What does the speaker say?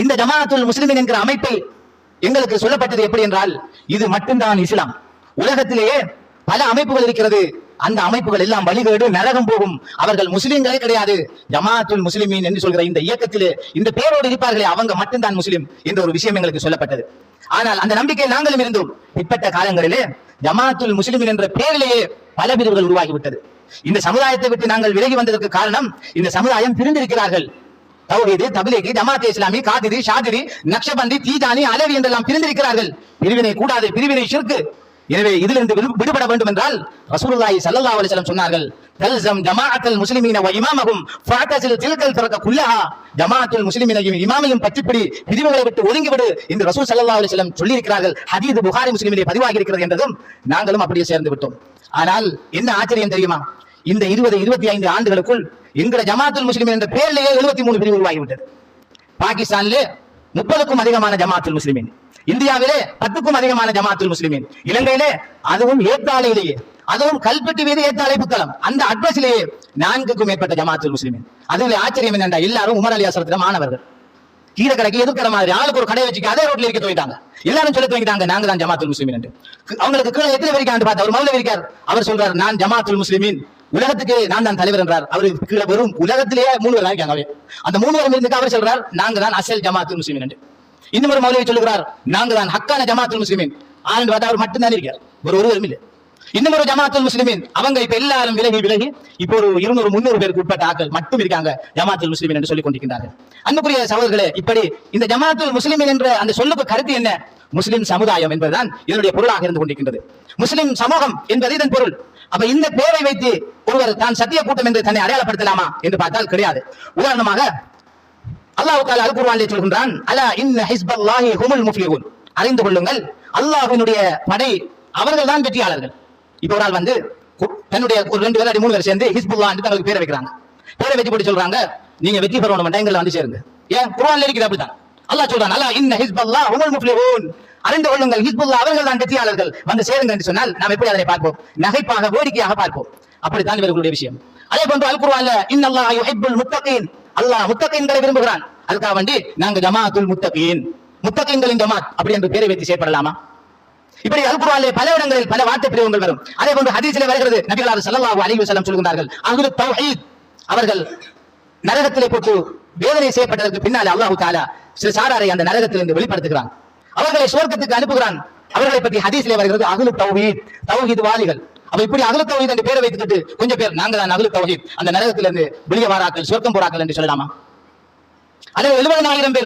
இந்த ஜமாஅத்துல் முஸ்லிமீன் என்கிற அமைப்பை எங்களுக்கு சொல்லப்பட்டது எப்படி என்றால், இது மட்டும்தான் இஸ்லாம். உலகத்திலேயே பல அமைப்புகள் இருக்கிறது, அந்த அமைப்புகள் எல்லாம் வழிகேடு, நரகம் போகும், அவர்கள் முஸ்லிம்களே கிடையாது. ஜமாஅத்துல் முஸ்லிமீன் என்று சொல்கிற இந்த இயக்கத்திலே இந்த பேரோடு இருப்பார்களே, அவங்க மட்டும்தான் முஸ்லிம் என்ற ஒரு விஷயம் எங்களுக்கு சொல்லப்பட்டது. ஆனால் அந்த நம்பிக்கை நாங்களும் இருந்தோம். பிற்பட்ட காலங்களிலே ஜமாஅத்துல் முஸ்லிமீன் என்ற பெயரிலேயே பல பிரிவுகள் உருவாகிவிட்டது. இந்த சமுதாயத்தை விட்டு நாங்கள் விலகி வந்ததற்கு காரணம், இந்த சமுதாயம் பிரிந்திருக்கிறார்கள். தௌஹீது, தப்லீகி, ஜமாத் இஸ்லாமி, காதிரி, ஷாதிரி, நக்ஷபந்தி, தீஜானி, அலவி என்றெல்லாம் பிரிந்திருக்கிறார்கள். பிரிவினை கூடாது, பிரிவினை ஷிர்க். எனவே இதிலிருந்து விடுபட வேண்டும் என்றால் ரசூலுல்லாஹி ஸல்லல்லாஹு அலைஹி வஸல்லம் சொன்னார்கள், தல்ஸம் ஜமாஅத்துல் முஸ்லிமீன வ இமாமஹும் ஃபஅதஸில் தில்கல் ஃபரக குல்லஹா. ஜமாஅத்துல் முஸ்லிமீனையும் இமாமையும் பற்றிப்பிடி, பிரிவுகளை விட்டு ஒதுங்கிவிடு என்று ரசூல் ஸல்லல்லாஹு அலைஹி வஸல்லம் சொல்லி இருக்கிறார்கள். ஹதீஸ் புகாரி முஸ்லிமிலே பதிவாகி இருக்கிறது என்றதும் நாங்களும் அப்படியே சேர்ந்து விட்டோம். ஆனால் என்ன ஆச்சரியம் தெரியுமா, இந்த 20-25 ஆண்டுகளுக்குள் எங்கட ஜமாஅத்துல் முஸ்லிமீன் என்ற பெயரிலேயே 73 பிரிவு உருவாகிவிட்டது. பாகிஸ்தானிலே 30க்கும் அதிகமான ஜமாஅத்துல் முஸ்லிமீன், இந்தியாவிலே 10க்கும் அதிகமான ஜமாஅத்துல் முஸ்லிமீன், இலங்கையிலே அதுவும் ஏத்தாலையிலேயே, அதுவும் கல்பெட்டி வீதி ஏத்தாலை புத்தளம், அந்த அட்ரஸிலேயே 4க்கும் மேற்பட்ட ஜமாஅத்துல் முஸ்லிமீன். அதுல ஆச்சரியம் என்னண்டா, எல்லாரும் உமர் அலி அஸ்ரத்துல மாணவர்கள், கீரை கடைக்கு எதிர்க்கிற மாதிரி ஆளுக்கு ஒரு கடை வச்சுக்க அதே ரோட்ல இருக்க துவங்கிட்டாங்க. எல்லாரும் சொல்ல துவங்கிட்டாங்க, நாங்க தான் ஜமாஅத்துல் முஸ்லிமீன் என்று. அவங்களுக்கு கீழே எத்தனை பேர் இருக்கான்னு பார்த்தா ஒரு மௌலவி இருக்கார், அவர் சொல்றார், நான் ஜமாஅத்துல் முஸ்லிமீன், உலகத்துக்கு நான் தான் தலைவர் என்றார். அவருக்கு கீழே வெறும் உலகத்திலேயே 3 பேர் இருக்காங்க. அந்த 3 பேரும் இருந்து அவர் சொல்றார், நாங்க தான் அசல் ஜமாஅத்துல் முஸ்லிமீன் என்று. இன்னும் ஒரு மௌலவி சொல்லுகிறார், நாங்க தான் ஹக்கான ஜமாஅத்துல் முஸ்லிமீன். ஆனந்து பார்த்தா அவர் மட்டும்தான் இருக்கார், ஒருவரும் இல்லை. இன்னும் ஒரு ஜமாஅத்துல் முஸ்லிமீன், அவங்க இப்ப எல்லாரும் விலகி இப்போ ஒரு 200-300 பேருக்கு உட்பட்ட ஆட்கள் மட்டும் இருக்காங்க ஜமாஅத்துல் முஸ்லிமீன் என்று சொல்லிக் கொண்டிருக்கிறார்கள். அன்புக்குரிய சகோதரர்களே, இப்படி இந்த ஜமாஅத்துல் முஸ்லிமீன் என்ற அந்த சொல்லுக்கு கருத்து என்ன? முஸ்லிம் சமுதாயம் என்பதுதான் இதனுடைய பொருளாக இருந்து கொண்டிருக்கின்றது. முஸ்லிம் சமூகம் என்பது இதன் பொருள். அப்ப இந்த பேரை வைத்து ஒருவர் தான் சத்திய கூட்டம் என்று தன்னை அடையாளப்படுத்தலாமா என்று பார்த்தால் கிடையாது. உதாரணமாக அல்லாஹ் தஆலா அல் குர்ஆனிலே சொல்கின்றான், அலா இன்ன ஹிஸ்பல்லாஹி ஹுமுல் முஃப்லிஹூன், அறிந்து கொள்ளுங்கள் அல்லாஹ்வினுடைய படை அவர்கள் தான் வெற்றியாளர்கள். இப்போ ஒரு ஆள் வந்து தன்னுடைய ஒரு 2 பேர் 3 பேர் சேர்ந்து ஹிஸ்புல்லாஹ் என்று தங்களுக்கு பேரை வைக்கிறாங்க. பேரை வச்சு போட்டு சொல்றாங்க, நீங்க வெற்றி பெறணும் எங்களை வந்து சேருங்க. ஏன் குர்ஆன்ல இருக்குது அப்படிதான். அல்லாஹ் சொல்றான், அலா இன்ன ஹிஸ்பல்லாஹி ஹுமுல் முஃப்லிஹூன், அறிந்து கொள்ளுங்கள் ஹிஸ்புல்லாஹ் அவர்கள் தான் வெற்றியாளர்கள், வந்து சேருங்க என்று சொன்னால் நாம் எப்படி அதை பார்ப்போம்? நகைப்பாக, வேடிக்கையாக பார்ப்போம். அப்படித்தான் இவர்களுடைய விஷயம். அதே போன்று அல் குர்ஆன்ல இன்னல்லாஹ யுஹிப்புல் முத்தகீன், அல்லாஹ் முத்தகீன்களை விரும்புகிறான். அதுக்காக வேண்டி நாங்க ஜமாஅத்துல் முத்தகீன், முத்தகீன்களின் ஜமாத் அப்படி என்று பேரை வைத்து செயற்படலாமா? இப்படி அல் குர்ஆனிலே பல இடங்களில் பல வார்த்தை பிரயோகங்கள் வரும். அதே போன்று ஹதீஸிலே வருகிறது, நபிகள் ஸல்லல்லாஹு அலைஹி வஸல்லம் சொல்கிறார்கள், அஹ்லுத் தௌஹீத் அவர்கள் நரகத்திலே போட்டு வேதனை செய்யப்பட்டதற்கு பின்னாலே அல்லாஹ் தஆலா சில சாராரை அந்த நரகத்திலிருந்து வெளிப்படுத்துகிறான், அவர்களை சுவர்க்கத்துக்கு அனுப்புகிறான். அவர்களை பற்றி ஹதீஸிலே வருகிறது அஹ்லுத் தௌஹீத், தௌஹீத் வாலிகள். அப்ப இப்படி அஹ்லுத் தௌஹீத் என்று பேரை வைத்துட்டு கொஞ்சம் பேர் நாங்க தான் அஹ்லுத் தௌஹீத், அந்த நரகத்திலிருந்து வெளியே வாராக்கள், சுவர்க்கம் போறாக்கள் என்று சொல்லலாமா? அதே 70,000 பேர்